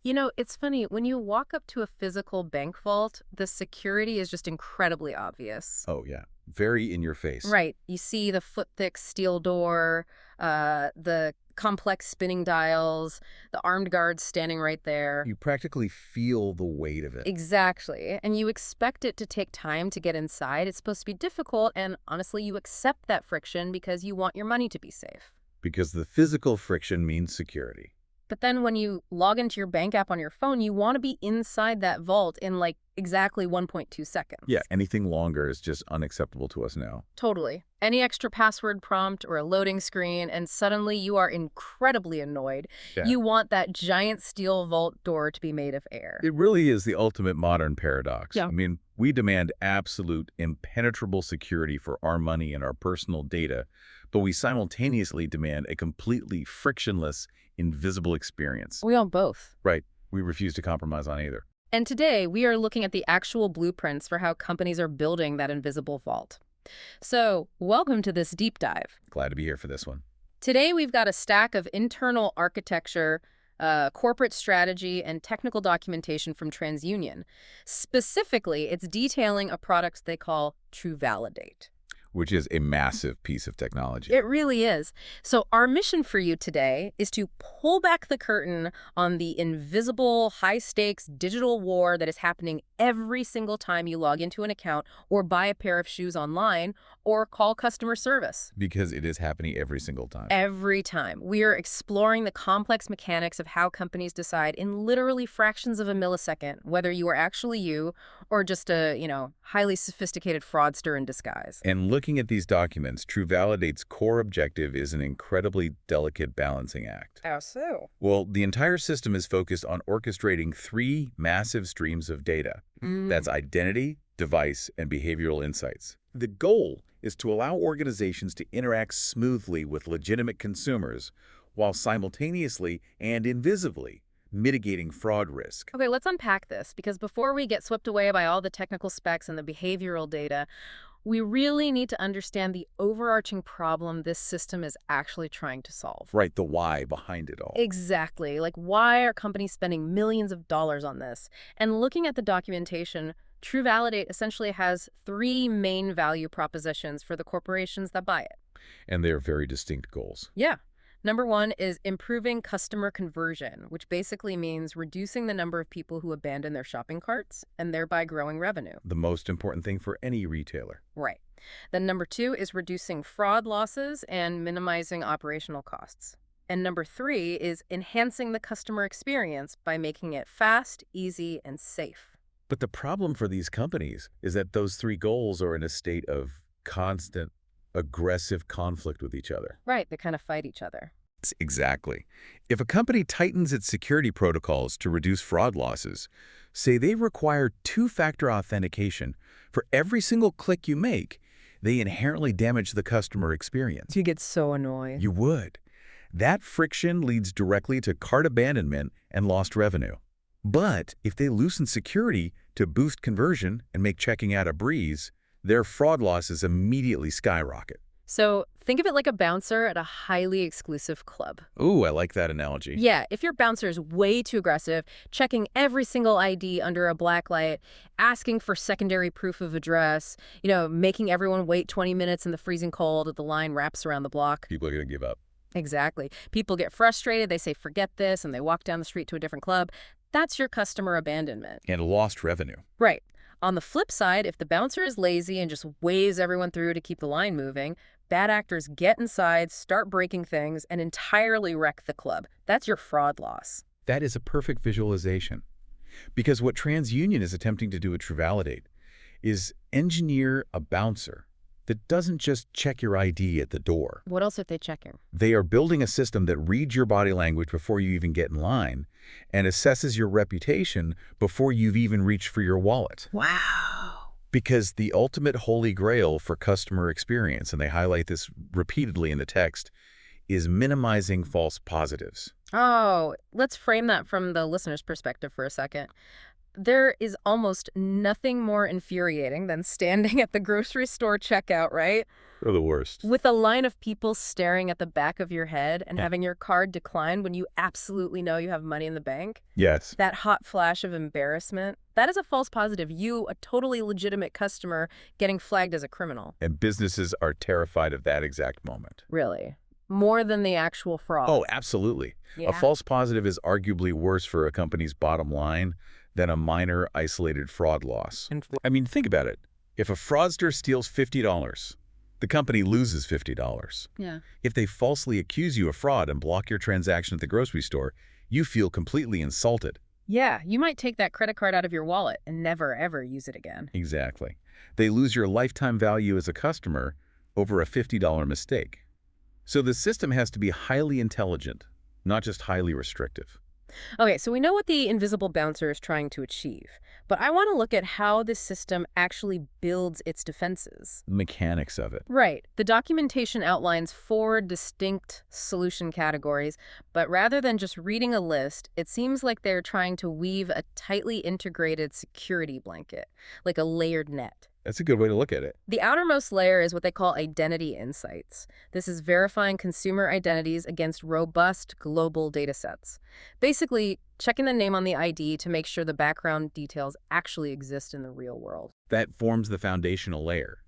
You know, it's funny, when you walk up to a physical bank vault, the security is just incredibly obvious. Oh, yeah. Very in your face. Right. You see the foot-thick steel door, the complex spinning dials, the armed guards standing right there. You practically feel the weight of it Exactly. And you expect it to take time to get inside. It's supposed to be difficult, and honestly, you accept that friction because you want your money to be safe. because the physical friction means security. But then when you log into your bank app on your phone, you want to be inside that vault in like exactly 1.2 Yeah, seconds. anything longer is just unacceptable to us now. Totally. Any extra password prompt or a loading screen, and suddenly you are incredibly annoyed. Yeah. You want that giant steel vault door to be made of air. It really is the ultimate modern paradox. Yeah. I mean, we demand absolute, impenetrable security for our money and our personal data, but we simultaneously demand a completely frictionless, invisible experience. We want both. Right. We refuse to compromise on either. And today, we are looking at the actual blueprints for how companies are building that invisible vault. So, welcome to this deep dive. Glad to be here for this one. Today, we've got a stack of internal architecture, corporate strategy, and technical documentation from TransUnion. Specifically, it's detailing a product they call TruValidate. Which is a massive piece of technology. It really is. So our mission for you today is to pull back the curtain on the invisible, high-stakes digital war that is happening every single time you log into an account or buy a pair of shoes online or call customer service. Because it is happening every single time. Every time. We are exploring the complex mechanics of how companies decide in literally fractions of a millisecond whether you are actually you or just a, highly sophisticated fraudster in disguise. And looking at these documents, TruValidate's core objective is an incredibly delicate balancing act. How so? Well, the entire system is focused on orchestrating three massive streams of data. That's identity, device, and behavioral insights. The goal is to allow organizations to interact smoothly with legitimate consumers while simultaneously and invisibly mitigating fraud risk. Okay, let's unpack this, because before we get swept away by all the technical specs and the behavioral data, we really need to understand the overarching problem this system is actually trying to solve. Right, the why behind it all. Exactly. Like, why are companies spending millions of dollars on this? And looking at the documentation, TruValidate essentially has three main value propositions for the corporations that buy it. And they are very distinct goals. Yeah. Number one is improving customer conversion, which basically means reducing the number of people who abandon their shopping carts and thereby growing revenue. The most important thing for any retailer. Right. Then number two is reducing fraud losses and minimizing operational costs. And number three is enhancing the customer experience by making it fast, easy, and safe. But the problem for these companies is that those three goals are in a state of constant, aggressive conflict with each other. Right, they kind of fight each other. Exactly. If a company tightens its security protocols to reduce fraud losses, say they require two-factor authentication for every single click you make, they inherently damage the customer experience. You get so annoyed. You would. That friction leads directly to cart abandonment and lost revenue. But if they loosen security to boost conversion and make checking out a breeze, their fraud losses immediately skyrocket. So think of it like a bouncer at a highly exclusive club. Ooh, I like that analogy. Yeah, if your bouncer is way too aggressive, checking every single ID under a black light, asking for secondary proof of address, making everyone wait 20 minutes in the freezing cold as the line wraps around the block. People are going to give up. Exactly. People get frustrated, they say, forget this, and they walk down the street to a different club. That's your customer abandonment. And lost revenue. Right. On the flip side, if the bouncer is lazy and just waves everyone through to keep the line moving, bad actors get inside, start breaking things, and entirely wreck the club. That's your fraud loss. That is a perfect visualization. Because what TransUnion is attempting to do with TruValidate is engineer a bouncer that doesn't just check your ID at the door. What else are they checking? They are building a system that reads your body language before you even get in line and assesses your reputation before you've even reached for your wallet. Wow. Because the ultimate holy grail for customer experience, and they highlight this repeatedly in the text, is minimizing false positives. Oh, let's frame that from the listener's perspective for a second. There is almost nothing more infuriating than standing at the grocery store checkout, right? They're the worst. With a line of people staring at the back of your head and Yeah. having your card decline when you absolutely know you have money in the bank. Yes. That hot flash of embarrassment, that is a false positive. You, a totally legitimate customer, getting flagged as a criminal. And businesses are terrified of that exact moment. Really. More than the actual fraud. Oh, absolutely. A false positive is arguably worse for a company's bottom line than a minor isolated fraud loss. I mean, think about it. If a fraudster steals $50, the company loses $50. Yeah. If they falsely accuse you of fraud and block your transaction at the grocery store, you feel completely insulted. Yeah, you might take that credit card out of your wallet and never, ever use it again. Exactly. They lose your lifetime value as a customer over a $50 mistake. So the system has to be highly intelligent, not just highly restrictive. Okay, so we know what the invisible bouncer is trying to achieve, but I want to look at how this system actually builds its defenses. The mechanics of it. Right. The documentation outlines 4 distinct solution categories, but rather than just reading a list, it seems like they're trying to weave a tightly integrated security blanket, like a layered net. That's a good way to look at it. The outermost layer is what they call identity insights. This is verifying consumer identities against robust global datasets. Basically, checking the name on the ID to make sure the background details actually exist in the real world. That forms the foundational layer.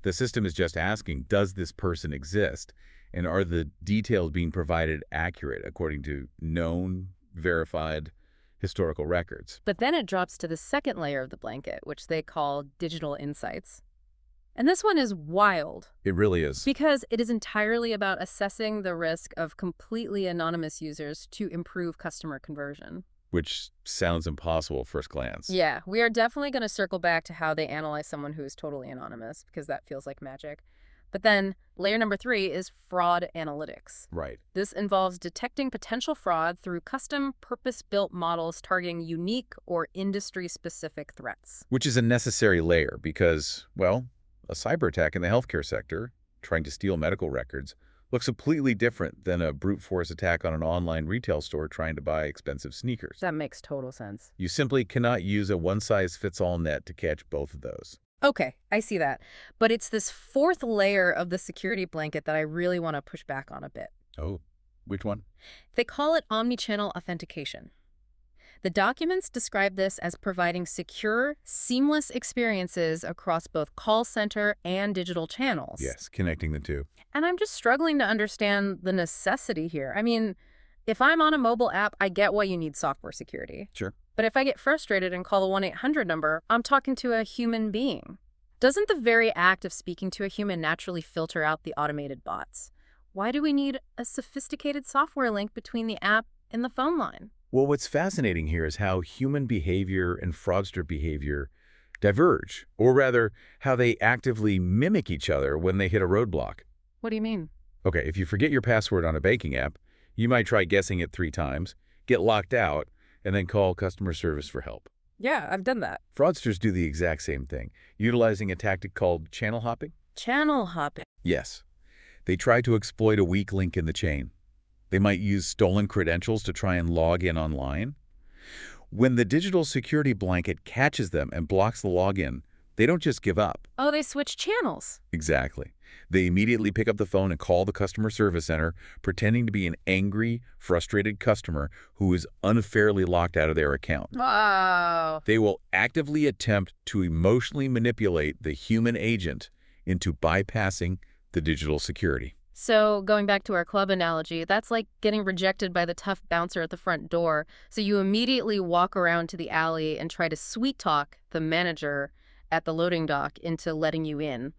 The system is just asking, does this person exist? And are the details being provided accurate according to known, verified, historical records? But then it drops to the second layer of the blanket, which they call digital insights. And this one is wild. It really is. Because it is entirely about assessing the risk of completely anonymous users to improve customer conversion. Which sounds impossible at first glance. Yeah, we are definitely going to circle back to how they analyze someone who is totally anonymous, because that feels like magic. But then layer number 3 is fraud analytics. Right. This involves detecting potential fraud through custom purpose-built models targeting unique or industry-specific threats. Which is a necessary layer because, well, a cyber attack in the healthcare sector, trying to steal medical records, looks completely different than a brute force attack on an online retail store trying to buy expensive sneakers. That makes total sense. You simply cannot use a one-size-fits-all net to catch both of those. Okay, I see that. But it's this 4th layer of the security blanket that I really want to push back on a bit. Oh, which one? They call it Omnichannel Authentication. The documents describe this as providing secure, seamless experiences across both call center and digital channels. Yes, connecting the two. And I'm just struggling to understand the necessity here. I mean, if I'm on a mobile app, I get why you need software security. Sure. But if I get frustrated and call the 1-800 number, I'm talking to a human being. Doesn't the very act of speaking to a human naturally filter out the automated bots? Why do we need a sophisticated software link between the app and the phone line? Well, what's fascinating here is how human behavior and fraudster behavior diverge, or rather, how they actively mimic each other when they hit a roadblock. What do you mean? Okay, if you forget your password on a banking app, you might try guessing it 3 times, get locked out, and then call customer service for help. Yeah, I've done that. Fraudsters do the exact same thing, utilizing a tactic called channel hopping. Channel hopping. Yes. They try to exploit a weak link in the chain. They might use stolen credentials to try and log in online. When the digital security blanket catches them and blocks the login, they don't just give up. Oh, they switch channels. Exactly. They immediately pick up the phone and call the customer service center, pretending to be an angry, frustrated customer who is unfairly locked out of their account. Wow. They will actively attempt to emotionally manipulate the human agent into bypassing the digital security. So going back to our club analogy, that's like getting rejected by the tough bouncer at the front door. So you immediately walk around to the alley and try to sweet talk the manager at the loading dock into letting you in.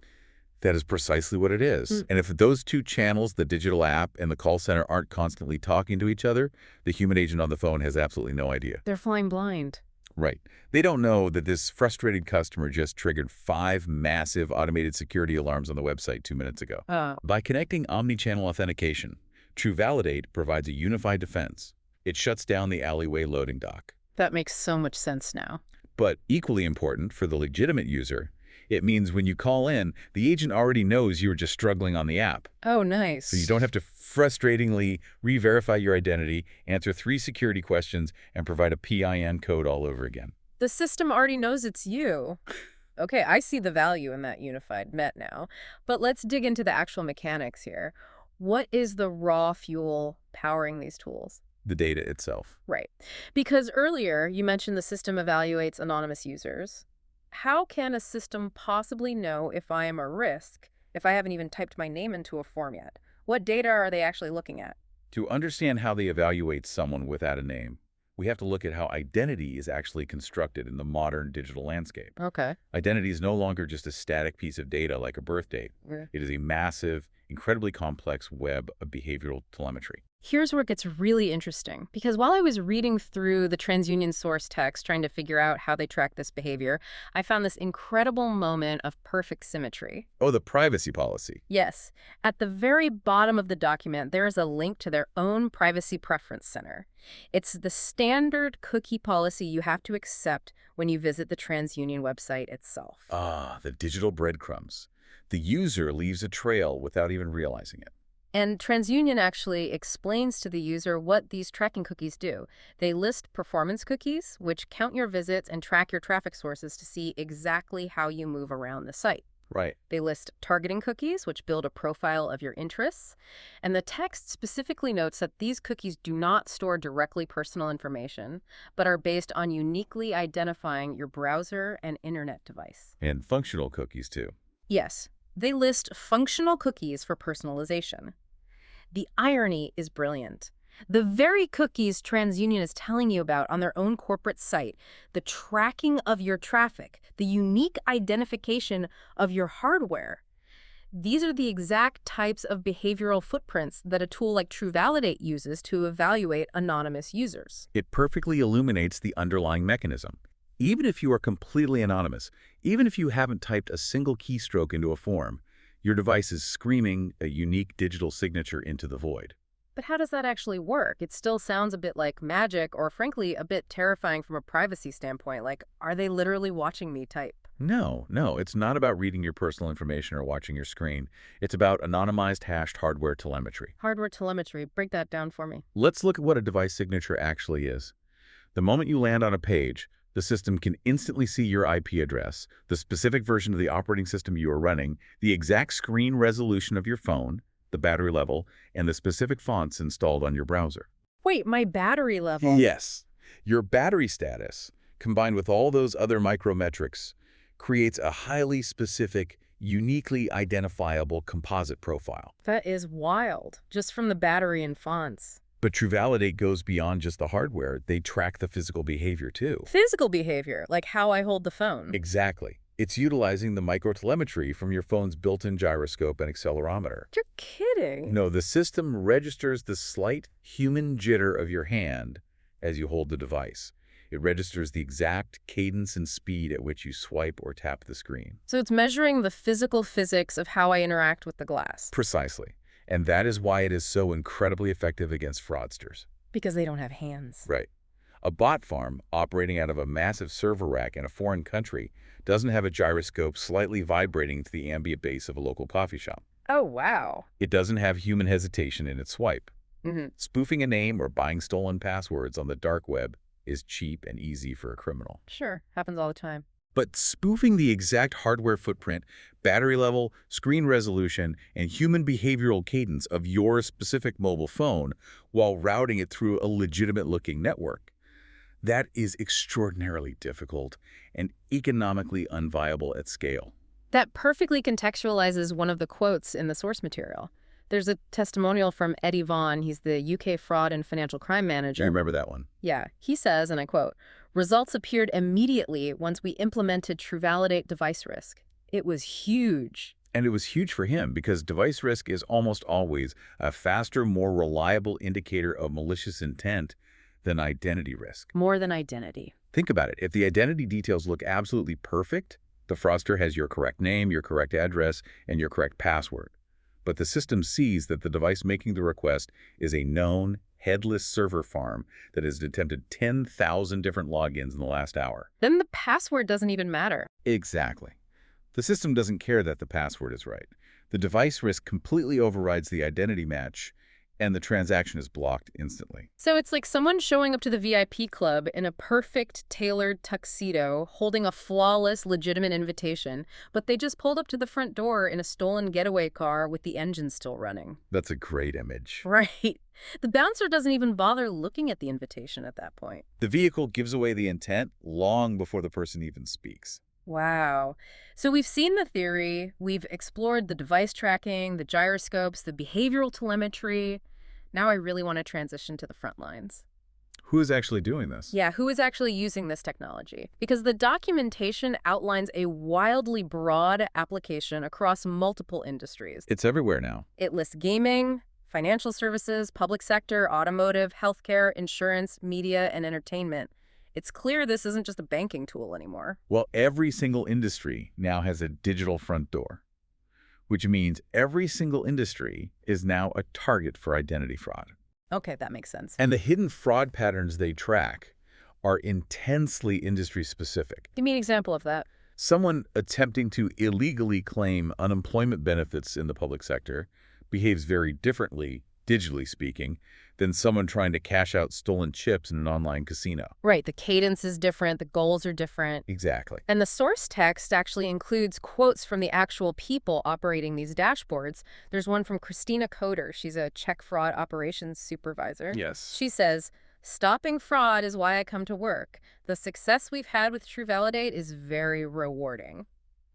That is precisely what it is. And if those 2 channels, the digital app and the call center, aren't constantly talking to each other, the human agent on the phone has absolutely no idea. They're flying blind. Right. They don't know that this frustrated customer just triggered 5 massive automated security alarms on the website 2 minutes ago. By connecting omnichannel authentication, TruValidate provides a unified defense. It shuts down the alleyway loading dock. That makes so much sense now. But equally important for the legitimate user, it means when you call in, the agent already knows you were just struggling on the app. Oh, nice. So you don't have to frustratingly re-verify your identity, answer 3 security questions, and provide a PIN code all over again. The system already knows it's you. Okay, I see the value in that unified met now. But let's dig into the actual mechanics here. What is the raw fuel powering these tools? The data itself. Right. Because earlier you mentioned the system evaluates anonymous users. How can a system possibly know if I am a risk if I haven't even typed my name into a form yet? What data are they actually looking at? To understand how they evaluate someone without a name, we have to look at how identity is actually constructed in the modern digital landscape. Okay. Identity is no longer just a static piece of data like a birth date. Yeah. It is a massive, incredibly complex web of behavioral telemetry. Here's where it gets really interesting, because while I was reading through the TransUnion source text trying to figure out how they track this behavior, I found this incredible moment of perfect symmetry. Oh, the privacy policy. Yes, at the very bottom of the document, there is a link to their own privacy preference center. It's the standard cookie policy you have to accept when you visit the TransUnion website itself. Ah, the digital breadcrumbs. The user leaves a trail without even realizing it. And TransUnion actually explains to the user what these tracking cookies do. They list performance cookies, which count your visits and track your traffic sources to see exactly how you move around the site. Right. They list targeting cookies, which build a profile of your interests. And the text specifically notes that these cookies do not store directly personal information, but are based on uniquely identifying your browser and internet device. And functional cookies, too. Yes, they list functional cookies for personalization. The irony is brilliant. The very cookies TransUnion is telling you about on their own corporate site, the tracking of your traffic, the unique identification of your hardware, these are the exact types of behavioral footprints that a tool like TruValidate uses to evaluate anonymous users. It perfectly illuminates the underlying mechanism. Even if you are completely anonymous, even if you haven't typed a single keystroke into a form, your device is screaming a unique digital signature into the void. But how does that actually work? It still sounds a bit like magic, or frankly, a bit terrifying from a privacy standpoint. Like, are they literally watching me type? No, it's not about reading your personal information or watching your screen. It's about anonymized hashed hardware telemetry. Hardware telemetry, break that down for me. Let's look at what a device signature actually is. The moment you land on a page, the system can instantly see your IP address, the specific version of the operating system you are running, the exact screen resolution of your phone, the battery level, and the specific fonts installed on your browser. Wait, my battery level? Yes. Your battery status, combined with all those other micrometrics, creates a highly specific, uniquely identifiable composite profile. That is wild, just from the battery and fonts. But TruValidate goes beyond just the hardware. They track the physical behavior, too. Physical behavior, like how I hold the phone. Exactly. It's utilizing the microtelemetry from your phone's built-in gyroscope and accelerometer. You're kidding. No, the system registers the slight human jitter of your hand as you hold the device. It registers the exact cadence and speed at which you swipe or tap the screen. So it's measuring the physical physics of how I interact with the glass. Precisely. And that is why it is so incredibly effective against fraudsters. Because they don't have hands. Right. A bot farm operating out of a massive server rack in a foreign country doesn't have a gyroscope slightly vibrating to the ambient bass of a local coffee shop. Oh, wow. It doesn't have human hesitation in its swipe. Mm-hmm. Spoofing a name or buying stolen passwords on the dark web is cheap and easy for a criminal. Sure, happens all the time. But spoofing the exact hardware footprint, battery level, screen resolution, and human behavioral cadence of your specific mobile phone while routing it through a legitimate-looking network, that is extraordinarily difficult and economically unviable at scale. That perfectly contextualizes one of the quotes in the source material. There's a testimonial from Eddie Vaughn. He's the UK fraud and financial crime manager. You remember that one? Yeah. He says, and I quote, "Results appeared immediately once we implemented TruValidate device risk. It was huge." And it was huge for him because device risk is almost always a faster, more reliable indicator of malicious intent than identity risk. More than identity. Think about it. If the identity details look absolutely perfect, the fraudster has your correct name, your correct address, and your correct password. But the system sees that the device making the request is a known, headless server farm that has attempted 10,000 different logins in the last hour. Then the password doesn't even matter. Exactly. The system doesn't care that the password is right. The device risk completely overrides the identity match, and the transaction is blocked instantly. So it's like someone showing up to the VIP club in a perfect tailored tuxedo, holding a flawless, legitimate invitation, but they just pulled up to the front door in a stolen getaway car with the engine still running. That's a great image. Right. The bouncer doesn't even bother looking at the invitation at that point. The vehicle gives away the intent long before the person even speaks. Wow. So we've seen the theory, we've explored the device tracking, the gyroscopes, the behavioral telemetry. Now I really want to transition to the front lines. Who is actually doing this? Yeah, who is actually using this technology? Because the documentation outlines a wildly broad application across multiple industries. It's everywhere now. It lists gaming, financial services, public sector, automotive, healthcare, insurance, media, and entertainment. It's clear this isn't just a banking tool anymore. Well, every single industry now has a digital front door, which means every single industry is now a target for identity fraud. Okay, that makes sense. And the hidden fraud patterns they track are intensely industry-specific. Give me an example of that. Someone attempting to illegally claim unemployment benefits in the public sector behaves very differently, digitally speaking, than someone trying to cash out stolen chips in an online casino. Right, the cadence is different, the goals are different. Exactly. And the source text actually includes quotes from the actual people operating these dashboards. There's one from Christina Coder. She's a check fraud operations supervisor. Yes. She says, "Stopping fraud is why I come to work. The success we've had with TruValidate is very rewarding."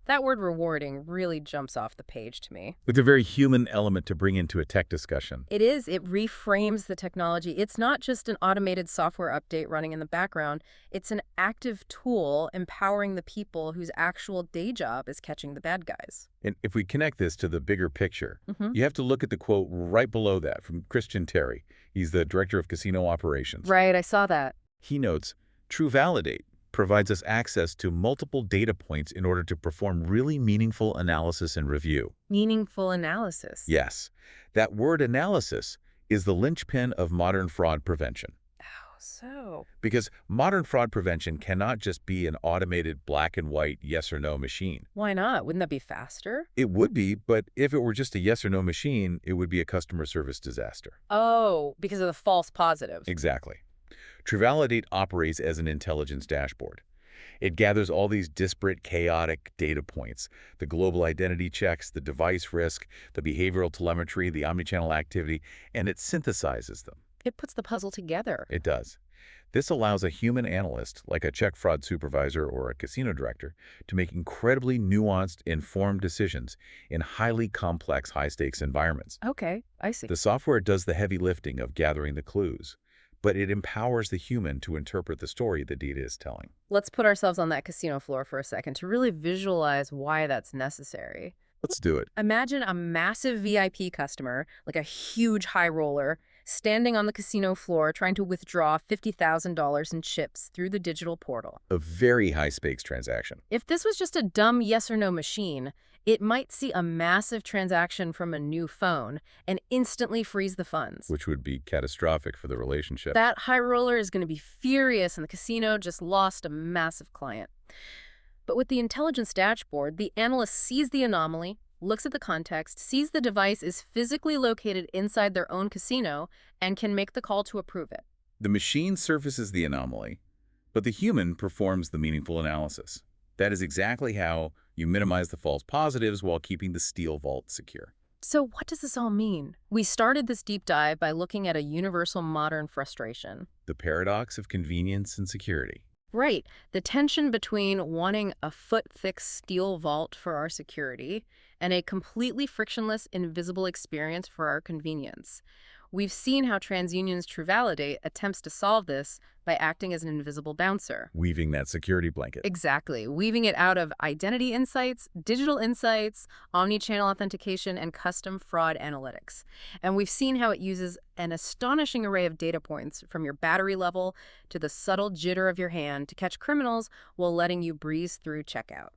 That word rewarding really jumps off the page to me. With a very human element to bring into a tech discussion. It is. It reframes the technology. It's not just an automated software update running in the background. It's an active tool empowering the people whose actual day job is catching the bad guys. And if we connect this to the bigger picture, Mm-hmm. you have to look at the quote right below that from Christian Terry. He's the director of casino operations. Right, I saw that. He notes, TruValidate provides us access to multiple data points in order to perform really meaningful analysis and review. Meaningful analysis. Yes, that word analysis is the linchpin of modern fraud prevention. Oh, so. Because modern fraud prevention cannot just be an automated black and white yes or no machine. Why not? Wouldn't that be faster? It would be, but if it were just a yes or no machine, it would be a customer service disaster. Oh, because of the false positives. Exactly. TruValidate operates as an intelligence dashboard. It gathers all these disparate, chaotic data points, the global identity checks, the device risk, the behavioral telemetry, the omnichannel activity, and it synthesizes them. It puts the puzzle together. It does. This allows a human analyst, like a check fraud supervisor or a casino director, to make incredibly nuanced, informed decisions in highly complex, high-stakes environments. Okay, I see. The software does the heavy lifting of gathering the clues, but it empowers the human to interpret the story the data is telling. Let's put ourselves on that casino floor for a second to really visualize why that's necessary. Let's do it. Imagine a massive VIP customer, like a huge high roller, standing on the casino floor trying to withdraw $50,000 in chips through the digital portal. A very high-stakes transaction. If this was just a dumb yes or no machine, it might see a massive transaction from a new phone and instantly freeze the funds. Which would be catastrophic for the relationship. That high roller is going to be furious and the casino just lost a massive client. But with the intelligence dashboard, the analyst sees the anomaly, looks at the context, sees the device is physically located inside their own casino, and can make the call to approve it. The machine surfaces the anomaly, but the human performs the meaningful analysis. That is exactly how you minimize the false positives while keeping the steel vault secure. So what does this all mean? We started this deep dive by looking at a universal modern frustration. The paradox of convenience and security. Right. The tension between wanting a foot-thick steel vault for our security and a completely frictionless, invisible experience for our convenience. We've seen how TransUnion's TruValidate attempts to solve this by acting as an invisible bouncer. Weaving that security blanket. Exactly. Weaving it out of identity insights, digital insights, omnichannel authentication, and custom fraud analytics. And we've seen how it uses an astonishing array of data points from your battery level to the subtle jitter of your hand to catch criminals while letting you breeze through checkout.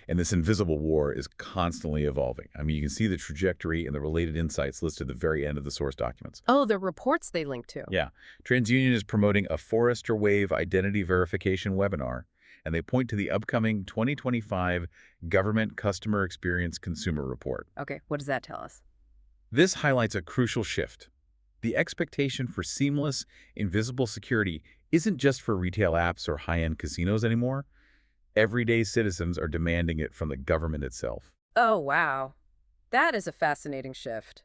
And this invisible war is constantly evolving. I mean, you can see the trajectory and the related insights listed at the very end of the source documents. Oh, the reports they link to. Yeah. TransUnion is promoting a Forrester Wave identity verification webinar, and they point to the upcoming 2025 Government Customer Experience Consumer Report. Okay, what does that tell us? This highlights a crucial shift. The expectation for seamless, invisible security isn't just for retail apps or high-end casinos anymore. Everyday citizens are demanding it from the government itself. Oh, wow. That is a fascinating shift.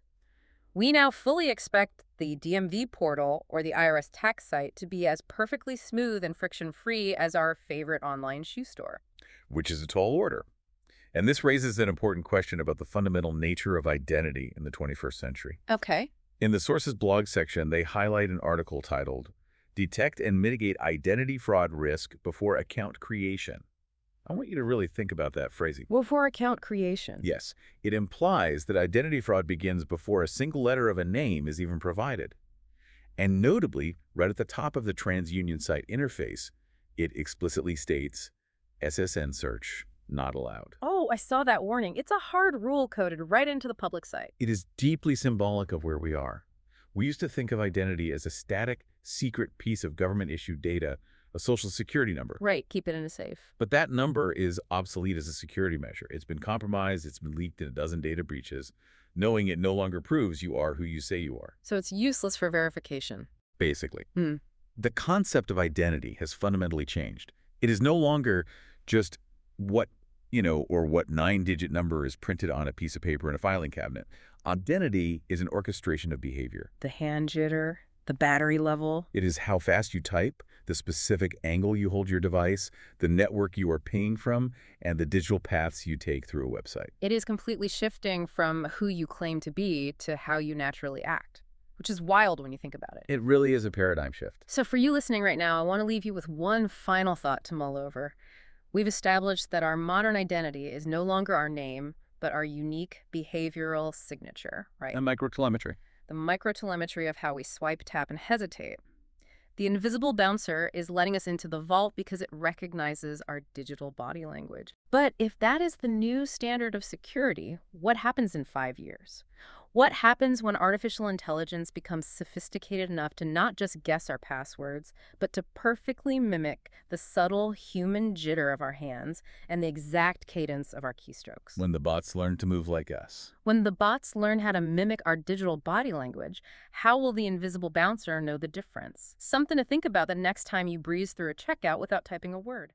We now fully expect the DMV portal or the IRS tax site to be as perfectly smooth and friction-free as our favorite online shoe store. Which is a tall order. And this raises an important question about the fundamental nature of identity in the 21st century. Okay. In the Sources blog section, they highlight an article titled, Detect and Mitigate Identity Fraud Risk Before Account Creation. I want you to really think about that phrasing. Well, for account creation. Yes, it implies that identity fraud begins before a single letter of a name is even provided. And notably, right at the top of the TransUnion site interface, it explicitly states, SSN search not allowed. Oh, I saw that warning. It's a hard rule coded right into the public site. It is deeply symbolic of where we are. We used to think of identity as a static, secret piece of government-issued data, a social security number. Right, keep it in a safe. But that number is obsolete as a security measure. It's been compromised, it's been leaked in a dozen data breaches. Knowing it no longer proves you are who you say you are. So it's useless for verification. Basically. Hmm. The concept of identity has fundamentally changed. It is no longer just what, or what 9-digit number is printed on a piece of paper in a filing cabinet. Identity is an orchestration of behavior. The hand jitter, the battery level. It is how fast you type, the specific angle you hold your device, the network you are paying from, and the digital paths you take through a website. It is completely shifting from who you claim to be to how you naturally act, which is wild when you think about it. It really is a paradigm shift. So for you listening right now, I want to leave you with one final thought to mull over. We've established that our modern identity is no longer our name, but our unique behavioral signature, right? And microtelemetry. The microtelemetry of how we swipe, tap, and hesitate. The invisible bouncer is letting us into the vault because it recognizes our digital body language. But if that is the new standard of security, what happens in 5 years? What happens when artificial intelligence becomes sophisticated enough to not just guess our passwords, but to perfectly mimic the subtle human jitter of our hands and the exact cadence of our keystrokes? When the bots learn to move like us. When the bots learn how to mimic our digital body language, how will the invisible bouncer know the difference? Something to think about the next time you breeze through a checkout without typing a word.